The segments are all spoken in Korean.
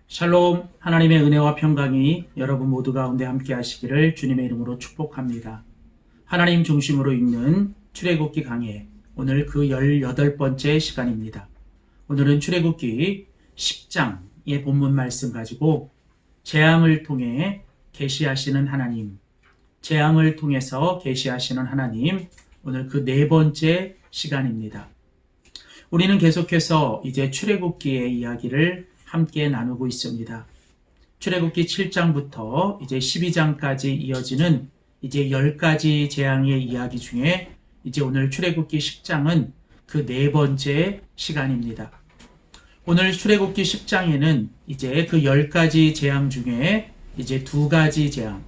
샬롬, 하나님의 은혜와 평강이 여러분 모두 가운데 함께 하시기를 주님의 이름으로 축복합니다. 하나님 중심으로 읽는 출애굽기 강해, 오늘 그 18번째 시간입니다. 오늘은 출애굽기 10장의 본문 말씀 가지고 재앙을 통해 계시하시는 하나님, 재앙을 통해서 계시하시는 하나님, 오늘 그 4번째 시간입니다. 우리는 계속해서 이제 출애굽기의 이야기를 함께 나누고 있습니다. 출애굽기 7장부터 이제 12장까지 이어지는 이제 10가지 재앙의 이야기 중에 이제 오늘 출애굽기 10장은 그 4번째 시간입니다. 오늘 출애굽기 10장에는 이제 그 10가지 재앙 중에 이제 2가지 재앙,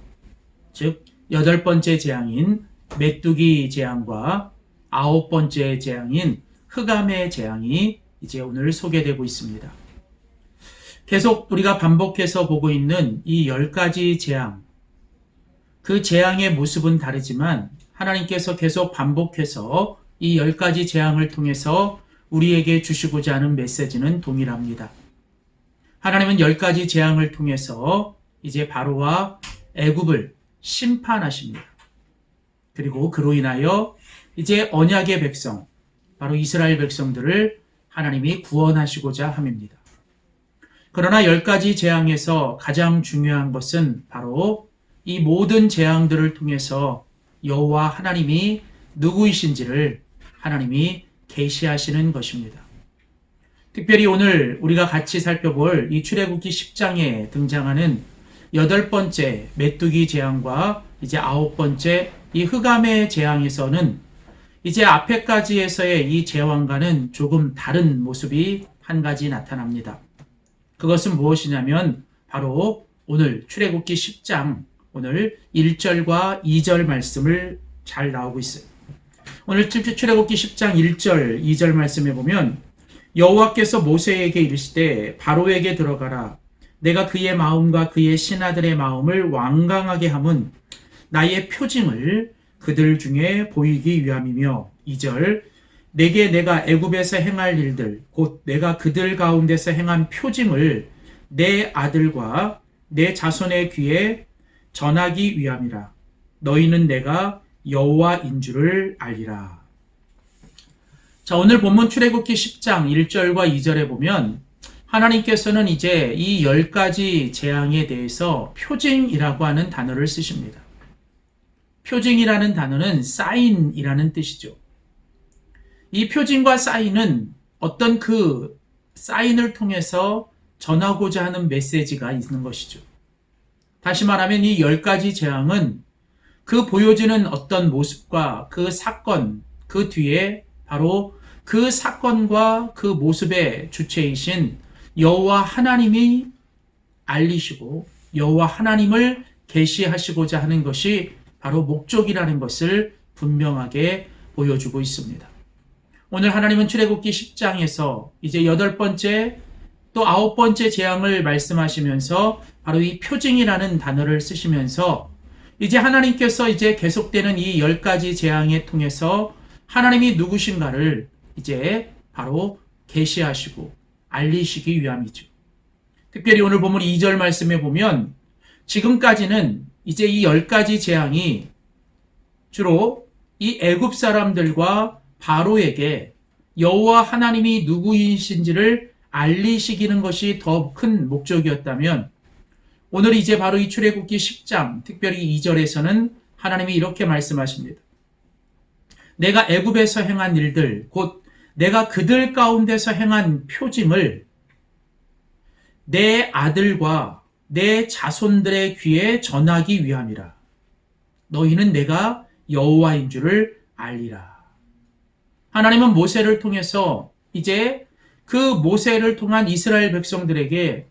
즉 8번째 재앙인 메뚜기 재앙과 9번째 재앙인 흑암의 재앙이 이제 오늘 소개되고 있습니다. 계속 우리가 반복해서 보고 있는 이 10가지 재앙, 그 재앙의 모습은 다르지만 하나님께서 계속 반복해서 이 10가지 재앙을 통해서 우리에게 주시고자 하는 메시지는 동일합니다. 하나님은 10가지 재앙을 통해서 이제 바로와 애굽을 심판하십니다. 그리고 그로 인하여 이제 언약의 백성, 바로 이스라엘 백성들을 하나님이 구원하시고자 함입니다. 그러나 10가지 재앙에서 가장 중요한 것은 바로 이 모든 재앙들을 통해서 여호와 하나님이 누구이신지를 하나님이 계시하시는 것입니다. 특별히 오늘 우리가 같이 살펴볼 이 출애굽기 10장에 등장하는 8번째 메뚜기 재앙과 이제 9번째 이 흑암의 재앙에서는 이제 앞에까지에서의 이 재앙과는 조금 다른 모습이 한 가지 나타납니다. 그것은 무엇이냐면 바로 오늘 출애굽기 10장 오늘 1절과 2절 말씀을 잘 나오고 있어요. 오늘 출애굽기 10장 1절 2절 말씀에 보면 여호와께서 모세에게 이르시되 바로에게 들어가라. 내가 그의 마음과 그의 신하들의 마음을 완강하게 함은 나의 표징을 그들 중에 보이기 위함이며 2절 내게 내가 애굽에서 행할 일들 곧 내가 그들 가운데서 행한 표징을 내 아들과 내 자손의 귀에 전하기 위함이라. 너희는 내가 여호와인 줄을 알리라. 자, 오늘 본문 출애굽기 10장 1절과 2절에 보면 하나님께서는 이제 이 10가지 재앙에 대해서 표징이라고 하는 단어를 쓰십니다. 표징이라는 단어는 사인이라는 뜻이죠. 이 표징과 사인은 어떤 그 사인을 통해서 전하고자 하는 메시지가 있는 것이죠. 다시 말하면 이 10가지 재앙은 그 보여지는 어떤 모습과 그 사건, 그 뒤에 바로 그 사건과 그 모습의 주체이신 여호와 하나님이 알리시고 여호와 하나님을 계시하시고자 하는 것이 바로 목적이라는 것을 분명하게 보여주고 있습니다. 오늘 하나님은 출애굽기 10장에서 이제 8번째 또 9번째 재앙을 말씀하시면서 바로 이 표징이라는 단어를 쓰시면서 이제 하나님께서 이제 계속되는 이 10가지 재앙에 통해서 하나님이 누구신가를 이제 바로 계시하시고 알리시기 위함이죠. 특별히 오늘 본문 2절 말씀에 보면 지금까지는 이제 이 10가지 재앙이 주로 이 애굽 사람들과 바로에게 여호와 하나님이 누구이신지를 알리시기는 것이 더 큰 목적이었다면 오늘 이제 바로 이 출애굽기 10장 특별히 2절에서는 하나님이 이렇게 말씀하십니다. 내가 애굽에서 행한 일들 곧 내가 그들 가운데서 행한 표징을 내 아들과 내 자손들의 귀에 전하기 위함이라. 너희는 내가 여호와인 줄을 알리라. 하나님은 모세를 통해서 이제 그 모세를 통한 이스라엘 백성들에게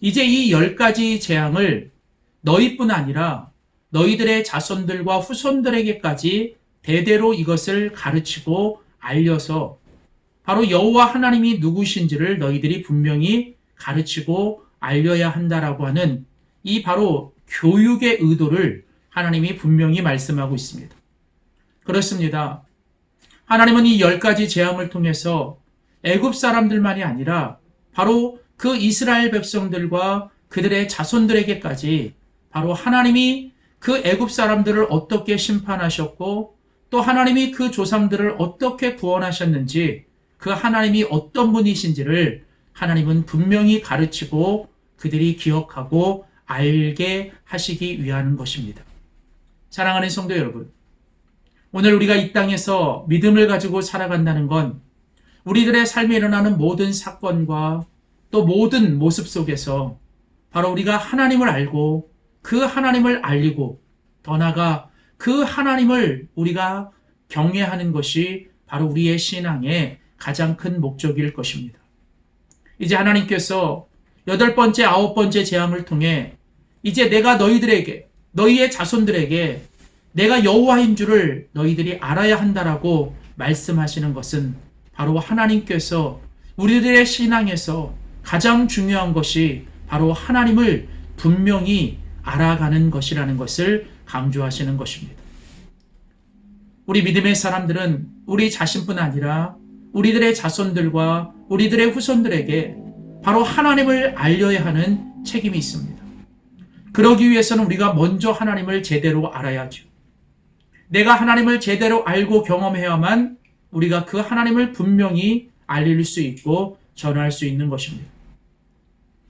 이제 이 10가지 재앙을 너희뿐 아니라 너희들의 자손들과 후손들에게까지 대대로 이것을 가르치고 알려서 바로 여호와 하나님이 누구신지를 너희들이 분명히 가르치고 알려야 한다라고 하는 이 바로 교육의 의도를 하나님이 분명히 말씀하고 있습니다. 그렇습니다. 하나님은 이 10가지 재앙을 통해서 애굽 사람들만이 아니라 바로 그 이스라엘 백성들과 그들의 자손들에게까지 바로 하나님이 그 애굽 사람들을 어떻게 심판하셨고 또 하나님이 그 조상들을 어떻게 구원하셨는지 그 하나님이 어떤 분이신지를 하나님은 분명히 가르치고 그들이 기억하고 알게 하시기 위한 것입니다. 사랑하는 성도 여러분, 오늘 우리가 이 땅에서 믿음을 가지고 살아간다는 건 우리들의 삶에 일어나는 모든 사건과 또 모든 모습 속에서 바로 우리가 하나님을 알고 그 하나님을 알리고 더 나아가 그 하나님을 우리가 경외하는 것이 바로 우리의 신앙의 가장 큰 목적일 것입니다. 이제 하나님께서 8번째, 9번째 재앙을 통해 이제 내가 너희들에게, 너희의 자손들에게 내가 여호와인 줄을 너희들이 알아야 한다라고 말씀하시는 것은 바로 하나님께서 우리들의 신앙에서 가장 중요한 것이 바로 하나님을 분명히 알아가는 것이라는 것을 강조하시는 것입니다. 우리 믿음의 사람들은 우리 자신뿐 아니라 우리들의 자손들과 우리들의 후손들에게 바로 하나님을 알려야 하는 책임이 있습니다. 그러기 위해서는 우리가 먼저 하나님을 제대로 알아야죠. 내가 하나님을 제대로 알고 경험해야만 우리가 그 하나님을 분명히 알릴 수 있고 전할 수 있는 것입니다.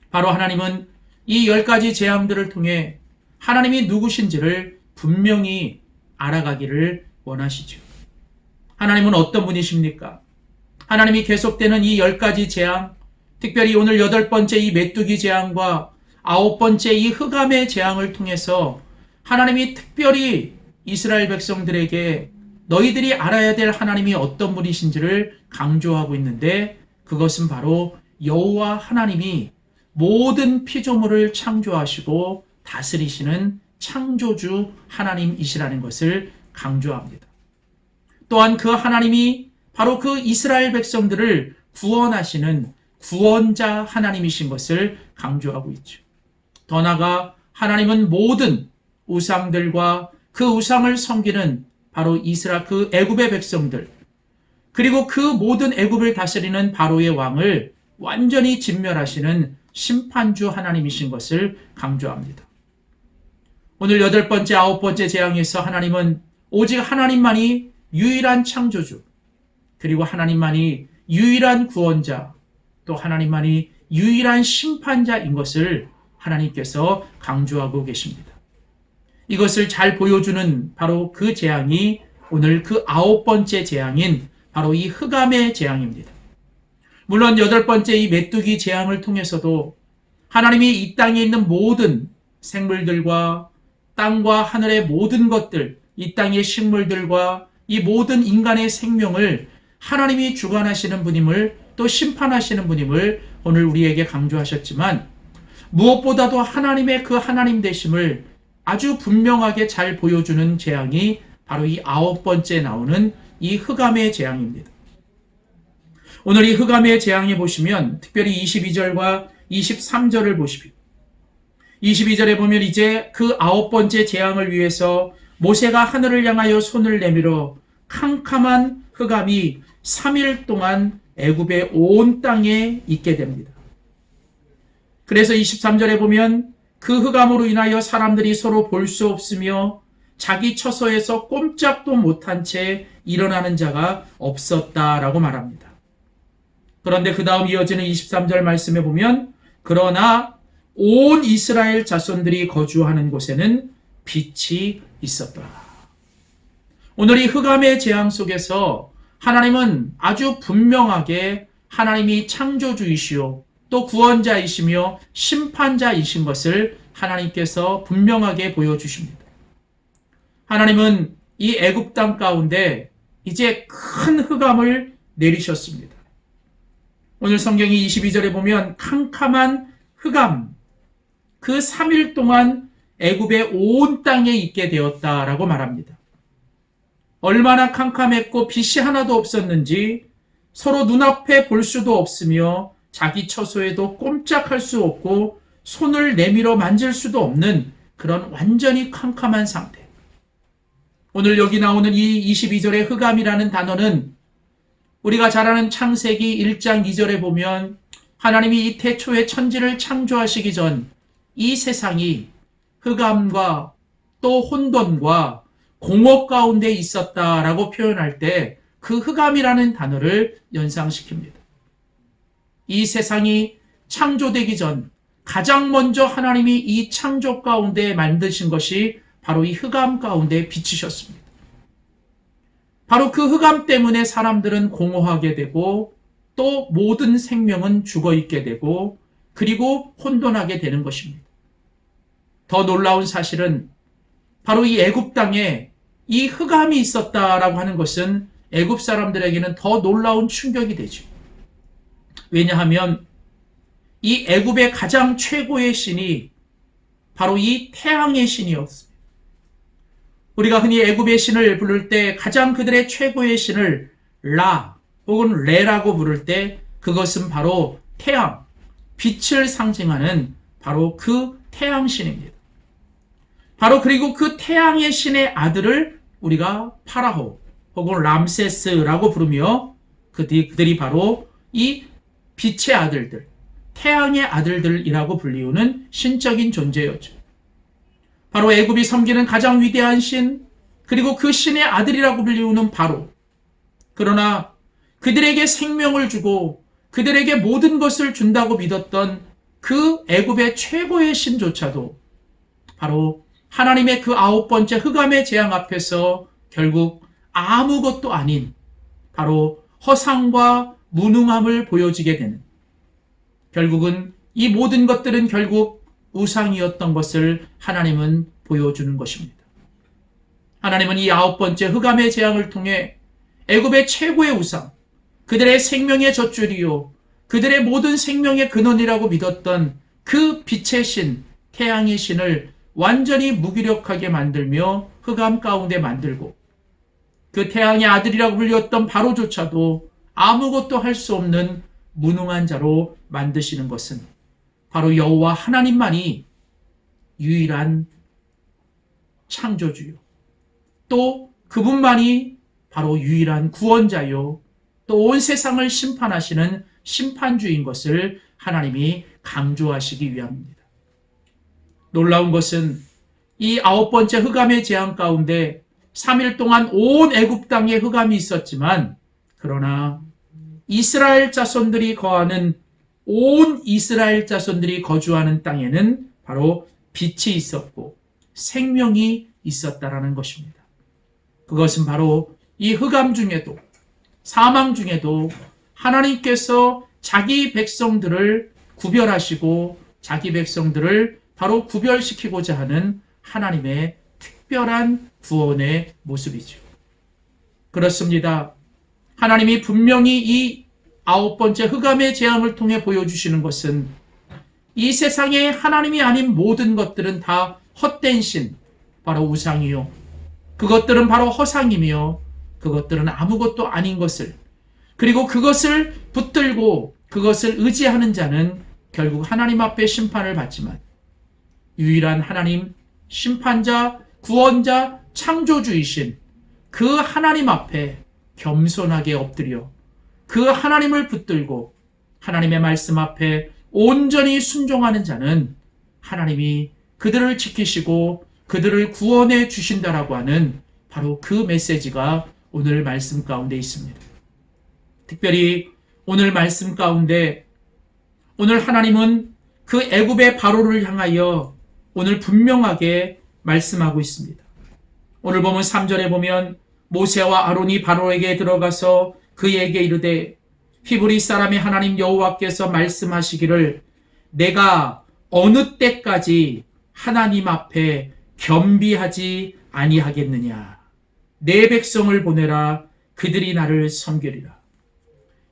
바로 하나님은 이 10가지 재앙들을 통해 하나님이 누구신지를 분명히 알아가기를 원하시죠. 하나님은 어떤 분이십니까? 하나님이 계속되는 이 10가지 재앙, 특별히 오늘 8번째 이 메뚜기 재앙과 9번째 이 흑암의 재앙을 통해서 하나님이 특별히 이스라엘 백성들에게 너희들이 알아야 될 하나님이 어떤 분이신지를 강조하고 있는데 그것은 바로 여호와 하나님이 모든 피조물을 창조하시고 다스리시는 창조주 하나님이시라는 것을 강조합니다. 또한 그 하나님이 바로 그 이스라엘 백성들을 구원하시는 구원자 하나님이신 것을 강조하고 있죠. 더 나아가 하나님은 모든 우상들과 그 우상을 섬기는 바로 이스라엘 그 애굽의 백성들 그리고 그 모든 애굽을 다스리는 바로의 왕을 완전히 진멸하시는 심판주 하나님이신 것을 강조합니다. 오늘 8번째, 9번째 재앙에서 하나님은 오직 하나님만이 유일한 창조주 그리고 하나님만이 유일한 구원자 또 하나님만이 유일한 심판자인 것을 하나님께서 강조하고 계십니다. 이것을 잘 보여주는 바로 그 재앙이 오늘 그 9번째 재앙인 바로 이 흑암의 재앙입니다. 물론 8번째 이 메뚜기 재앙을 통해서도 하나님이 이 땅에 있는 모든 생물들과 땅과 하늘의 모든 것들, 이 땅의 식물들과 이 모든 인간의 생명을 하나님이 주관하시는 분임을 또 심판하시는 분임을 오늘 우리에게 강조하셨지만 무엇보다도 하나님의 그 하나님 되심을 아주 분명하게 잘 보여주는 재앙이 바로 이 9번째 나오는 이 흑암의 재앙입니다. 오늘 이 흑암의 재앙에 보시면 특별히 22절과 23절을 보십시오. 22절에 보면 이제 그 9번째 재앙을 위해서 모세가 하늘을 향하여 손을 내밀어 캄캄한 흑암이 3일 동안 애굽의 온 땅에 있게 됩니다. 그래서 23절에 보면 그 흑암으로 인하여 사람들이 서로 볼 수 없으며 자기 처소에서 꼼짝도 못한 채 일어나는 자가 없었다라고 말합니다. 그런데 그 다음 이어지는 23절 말씀에 보면 그러나 온 이스라엘 자손들이 거주하는 곳에는 빛이 있었더라. 오늘 이 흑암의 재앙 속에서 하나님은 아주 분명하게 하나님이 창조주이시오 또 구원자이시며 심판자이신 것을 하나님께서 분명하게 보여주십니다. 하나님은 이 애굽 땅 가운데 이제 큰 흑암을 내리셨습니다. 오늘 성경이 22절에 보면 캄캄한 흑암, 그 3일 동안 애굽의 온 땅에 있게 되었다라고 말합니다. 얼마나 캄캄했고 빛이 하나도 없었는지 서로 눈앞에 볼 수도 없으며 자기 처소에도 꼼짝할 수 없고 손을 내밀어 만질 수도 없는 그런 완전히 캄캄한 상태. 오늘 여기 나오는 이 22절의 흑암이라는 단어는 우리가 잘 아는 창세기 1장 2절에 보면 하나님이 이 태초에 천지를 창조하시기 전 이 세상이 흑암과 또 혼돈과 공허 가운데 있었다라고 표현할 때 그 흑암이라는 단어를 연상시킵니다. 이 세상이 창조되기 전 가장 먼저 하나님이 이 창조 가운데 만드신 것이 바로 이 흑암 가운데 비치셨습니다. 바로 그 흑암 때문에 사람들은 공허하게 되고 또 모든 생명은 죽어있게 되고 그리고 혼돈하게 되는 것입니다. 더 놀라운 사실은 바로 이 애굽 땅에 이 흑암이 있었다라고 하는 것은 애굽 사람들에게는 더 놀라운 충격이 되죠. 왜냐하면 이 애굽의 가장 최고의 신이 바로 이 태양의 신이었습니다. 우리가 흔히 애굽의 신을 부를 때 가장 그들의 최고의 신을 라 혹은 레라고 부를 때 그것은 바로 태양, 빛을 상징하는 바로 그 태양신입니다. 바로 그리고 그 태양의 신의 아들을 우리가 파라호 혹은 람세스라고 부르며 그들이 바로 이 빛의 아들들, 태양의 아들들이라고 불리우는 신적인 존재였죠. 바로 애굽이 섬기는 가장 위대한 신, 그리고 그 신의 아들이라고 불리우는 바로. 그러나 그들에게 생명을 주고 그들에게 모든 것을 준다고 믿었던 그 애굽의 최고의 신조차도 바로 하나님의 그 9번째 흑암의 재앙 앞에서 결국 아무것도 아닌 바로 허상과 무능함을 보여지게 되는, 결국은 이 모든 것들은 결국 우상이었던 것을 하나님은 보여주는 것입니다. 하나님은 이 9번째 흑암의 재앙을 통해 애굽의 최고의 우상, 그들의 생명의 젖줄이요 그들의 모든 생명의 근원이라고 믿었던 그 빛의 신, 태양의 신을 완전히 무기력하게 만들며 흑암 가운데 만들고, 그 태양의 아들이라고 불렸던 바로조차도 아무것도 할 수 없는 무능한 자로 만드시는 것은 바로 여호와 하나님만이 유일한 창조주요, 또 그분만이 바로 유일한 구원자요, 또 온 세상을 심판하시는 심판주인 것을 하나님이 강조하시기 위함입니다. 놀라운 것은 이 9번째 흑암의 재앙 가운데 3일 동안 온 애굽 땅에 흑암이 있었지만, 그러나 이스라엘 자손들이 거하는, 온 이스라엘 자손들이 거주하는 땅에는 바로 빛이 있었고 생명이 있었다라는 것입니다. 그것은 바로 이 흑암 중에도, 사망 중에도 하나님께서 자기 백성들을 구별하시고 자기 백성들을 바로 구별시키고자 하는 하나님의 특별한 구원의 모습이죠. 그렇습니다. 하나님이 분명히 이 9번째 흑암의 재앙을 통해 보여주시는 것은 이 세상에 하나님이 아닌 모든 것들은 다 헛된 신, 바로 우상이요, 그것들은 바로 허상이며 그것들은 아무것도 아닌 것을, 그리고 그것을 붙들고 그것을 의지하는 자는 결국 하나님 앞에 심판을 받지만, 유일한 하나님, 심판자, 구원자, 창조주이신 그 하나님 앞에 겸손하게 엎드려 그 하나님을 붙들고 하나님의 말씀 앞에 온전히 순종하는 자는 하나님이 그들을 지키시고 그들을 구원해 주신다라고 하는 바로 그 메시지가 오늘 말씀 가운데 있습니다. 특별히 오늘 말씀 가운데 오늘 하나님은 그 애굽의 바로를 향하여 오늘 분명하게 말씀하고 있습니다. 오늘 보면 3절에 보면 모세와 아론이 바로에게 들어가서 그에게 이르되 히브리 사람의 하나님 여호와께서 말씀하시기를 내가 어느 때까지 하나님 앞에 겸비하지 아니하겠느냐. 내 백성을 보내라. 그들이 나를 섬기리라.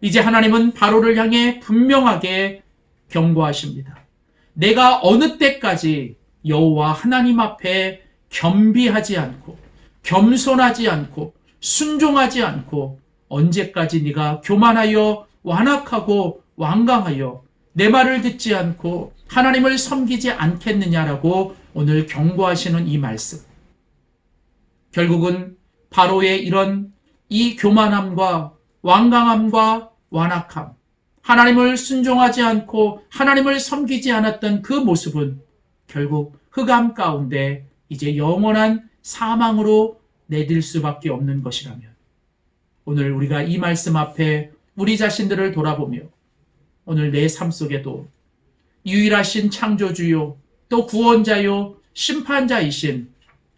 이제 하나님은 바로를 향해 분명하게 경고하십니다. 내가 어느 때까지 여호와 하나님 앞에 겸비하지 않고 겸손하지 않고 순종하지 않고 언제까지 네가 교만하여 완악하고 완강하여 내 말을 듣지 않고 하나님을 섬기지 않겠느냐라고 오늘 경고하시는 이 말씀. 결국은 바로의 이런 이 교만함과 완강함과 완악함, 하나님을 순종하지 않고 하나님을 섬기지 않았던 그 모습은 결국 흑암 가운데 이제 영원한 사망으로 내딜 수밖에 없는 것이라면, 오늘 우리가 이 말씀 앞에 우리 자신들을 돌아보며 오늘 내 삶 속에도 유일하신 창조주요 또 구원자요 심판자이신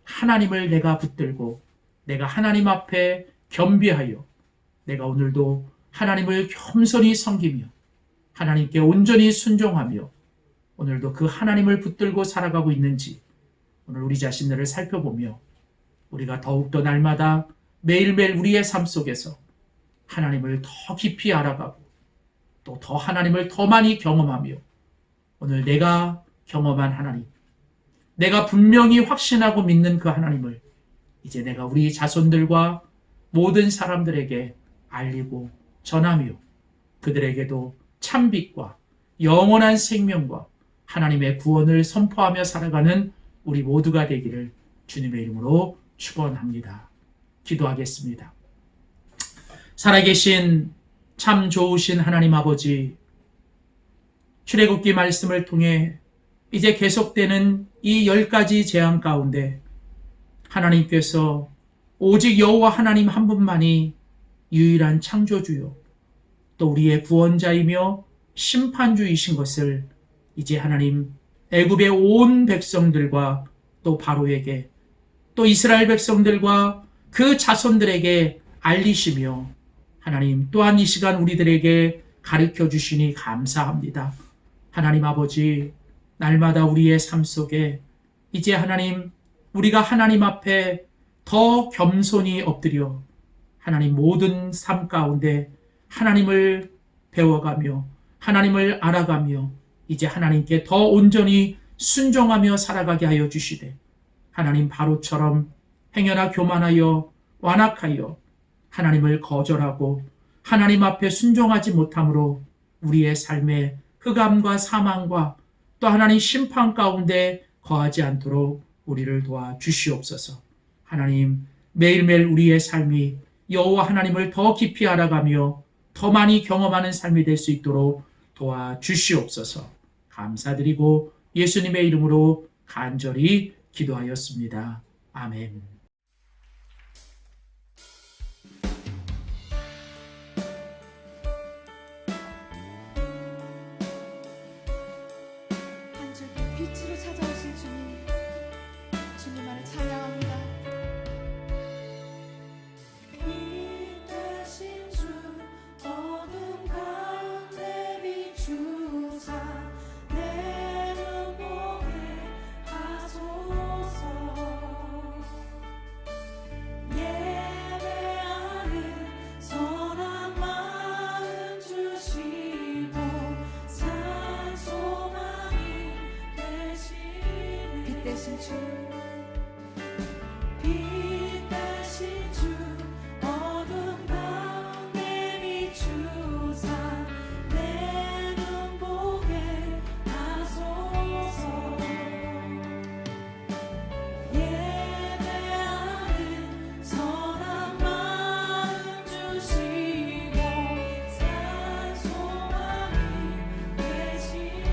하나님을 내가 붙들고 내가 하나님 앞에 겸비하여 내가 오늘도 하나님을 겸손히 섬기며 하나님께 온전히 순종하며 오늘도 그 하나님을 붙들고 살아가고 있는지 오늘 우리 자신들을 살펴보며 우리가 더욱더 날마다 매일매일 우리의 삶 속에서 하나님을 더 깊이 알아가고 또 더 하나님을 더 많이 경험하며 오늘 내가 경험한 하나님, 내가 분명히 확신하고 믿는 그 하나님을 이제 내가 우리 자손들과 모든 사람들에게 알리고 전하며 그들에게도 참빛과 영원한 생명과 하나님의 구원을 선포하며 살아가는 우리 모두가 되기를 주님의 이름으로 축원합니다. 기도하겠습니다. 살아계신 참 좋으신 하나님 아버지, 출애굽기 말씀을 통해 이제 계속되는 이 10가지 재앙 가운데 하나님께서 오직 여호와 하나님 한 분만이 유일한 창조주요 또 우리의 구원자이며 심판주이신 것을 이제 하나님 애굽의 온 백성들과 또 바로에게 또 이스라엘 백성들과 그 자손들에게 알리시며 하나님 또한 이 시간 우리들에게 가르쳐 주시니 감사합니다. 하나님 아버지, 날마다 우리의 삶 속에 이제 하나님 우리가 하나님 앞에 더 겸손히 엎드려 하나님 모든 삶 가운데 하나님을 배워가며 하나님을 알아가며 이제 하나님께 더 온전히 순종하며 살아가게 하여 주시되 하나님 바로처럼 행여나 교만하여 완악하여 하나님을 거절하고 하나님 앞에 순종하지 못함으로 우리의 삶에 흑암과 사망과 또 하나님 심판 가운데 거하지 않도록 우리를 도와 주시옵소서. 하나님 매일매일 우리의 삶이 여호와 하나님을 더 깊이 알아가며 더 많이 경험하는 삶이 될 수 있도록 도와 주시옵소서. 감사드리고 예수님의 이름으로 간절히 기도하였습니다. 아멘. 빛으로 찾아오신 주님, 주님만을 찬양합니다. 빛 대신 주 어둠 가운데 비추사 내 눈 보게 하소서. 예배하는 선한 마음 주시고 산 소망이 빛 대신 주, 빛 대신 주 어둠 가운데 비추사 내 눈 보게 하소서. 예배하는 선한 마음 주시고 산 소망이 되시네.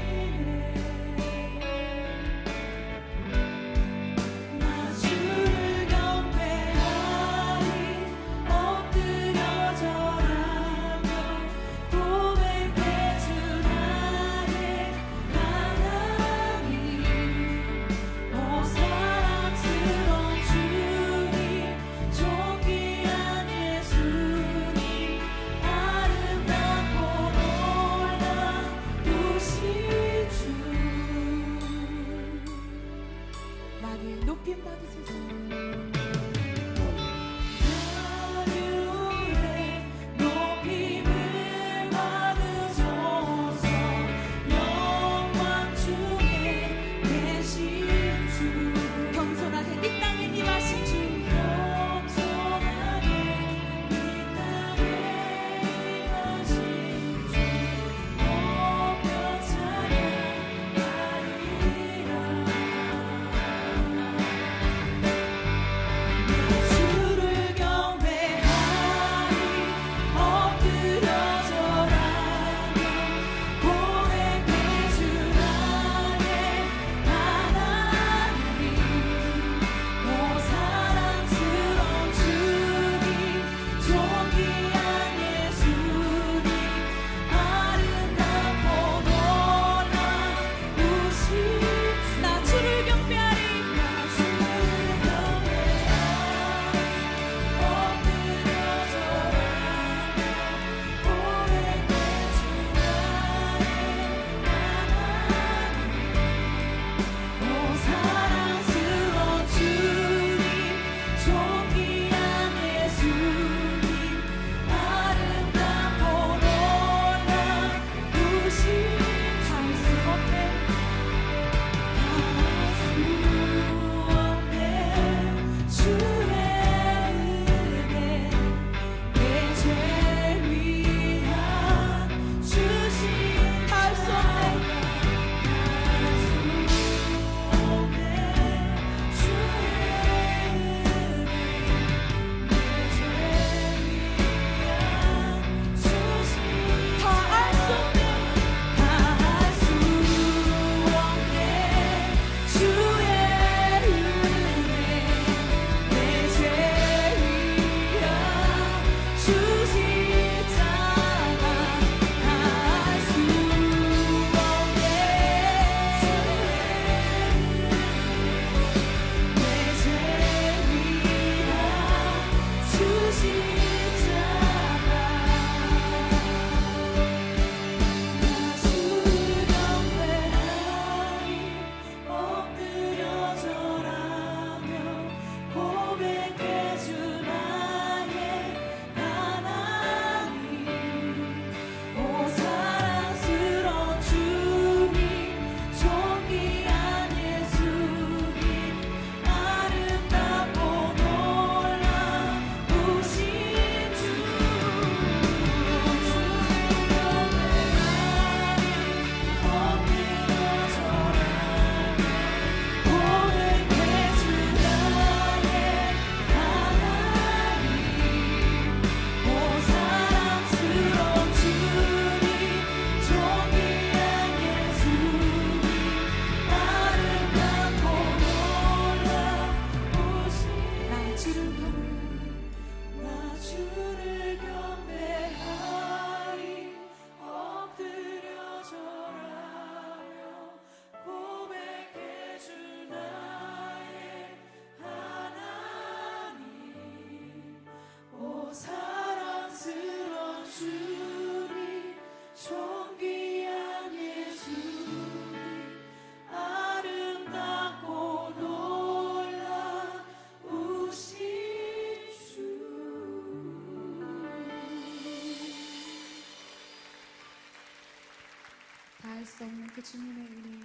알 수 없는 그 주님의 은혜,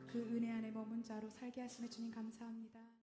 그 은혜 안에 머문 자로 살게 하시는 주님 감사합니다.